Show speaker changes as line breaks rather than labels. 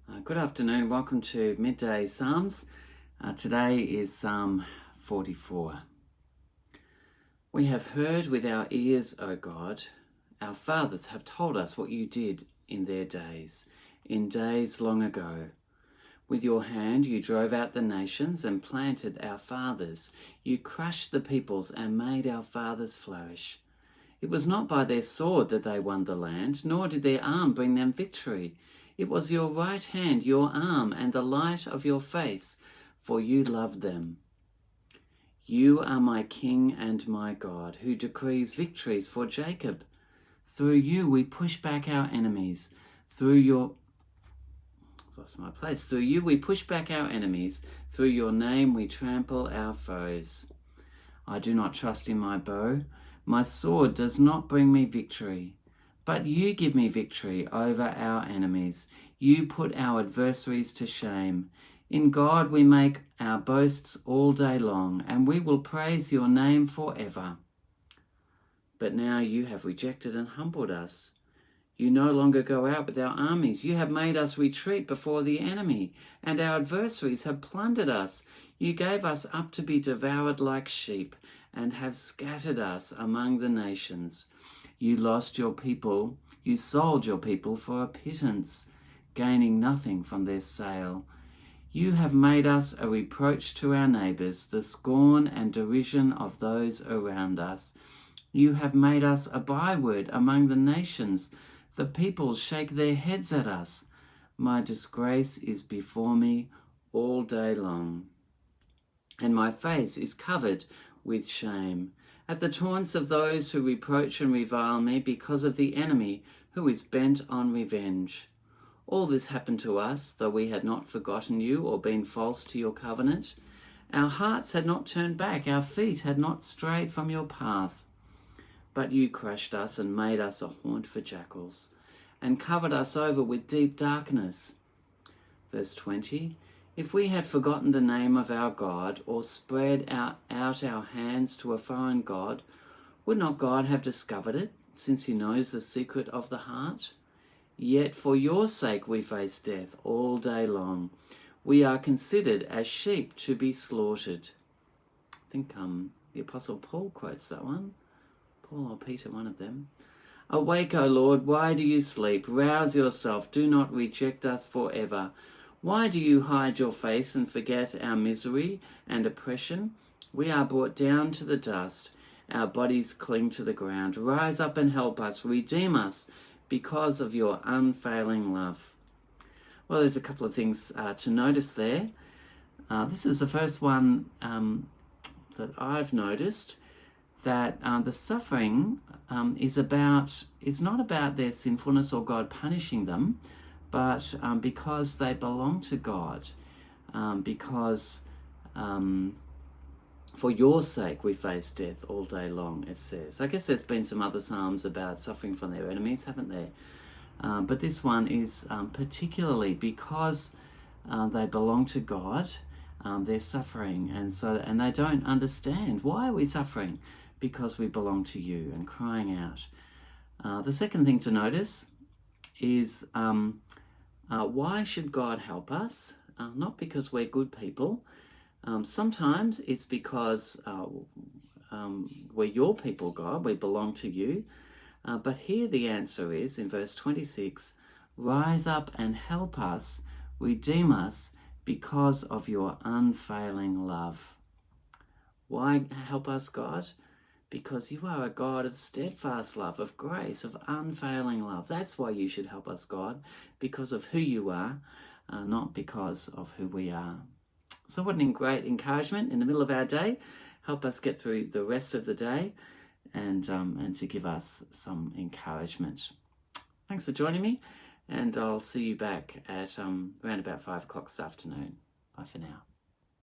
Good afternoon. Welcome to Midday Psalms. Today is Psalm 44. We have heard with our ears, O God. Our fathers have told us what you did in their days, in days long ago. With your hand you drove out the nations and planted our fathers. You crushed the peoples and made our fathers flourish. It was not by their sword that they won the land, nor did their arm bring them victory. It was your right hand, your arm, and the light of your face, for you loved them. You are my King and my God, who decrees victories for Jacob. Through you we push back our enemies. Through you we push back our enemies. Through your name we trample our foes. I do not trust in my bow. My sword does not bring me victory. But you give me victory over our enemies. You put our adversaries to shame. In God we make our boasts all day long, and we will praise your name forever. But now you have rejected and humbled us. You no longer go out with our armies. You have made us retreat before the enemy, and our adversaries have plundered us. You gave us up to be devoured like sheep, and have scattered us among the nations. You lost your people, you sold your people for a pittance, gaining nothing from their sale. You have made us a reproach to our neighbours, the scorn and derision of those around us. You have made us a byword among the nations. The peoples shake their heads at us. My disgrace is before me all day long, and my face is covered with shame, at the taunts of those who reproach and revile me, because of the enemy who is bent on revenge. All this happened to us, though we had not forgotten you or been false to your covenant. Our hearts had not turned back, our feet had not strayed from your path. But you crushed us and made us a haunt for jackals, and covered us over with deep darkness. Verse 20. If we had forgotten the name of our God, or spread out our hands to a foreign god, would not God have discovered it, since he knows the secret of the heart? Yet for your sake we face death all day long. We are considered as sheep to be slaughtered. I think the Apostle Paul quotes that one. Paul or Peter, one of them. Awake, O Lord, why do you sleep? Rouse yourself, do not reject us forever. Why do you hide your face and forget our misery and oppression? We are brought down to the dust. Our bodies cling to the ground. Rise up and help us. Redeem us because of your unfailing love. Well, there's a couple of things to notice there. This is the first one that I've noticed, that the suffering is not about their sinfulness or God punishing them, but because they belong to God, because for your sake we face death all day long, it says. I guess there's been some other psalms about suffering from their enemies, haven't there? But this one is particularly because they belong to God, they're suffering, and they don't understand. Why are we suffering? Because we belong to you, and crying out. The second thing to notice is why should God help us? Not because we're good people. Sometimes it's because we're your people, God. We belong to you. But here the answer is, in verse 26, rise up and help us, redeem us because of your unfailing love. Why help us, God? Because you are a God of steadfast love, of grace, of unfailing love. That's why you should help us, God, because of who you are, not because of who we are. So what a great encouragement in the middle of our day. Help us get through the rest of the day and to give us some encouragement. Thanks for joining me, and I'll see you back at around about 5 o'clock this afternoon. Bye for now.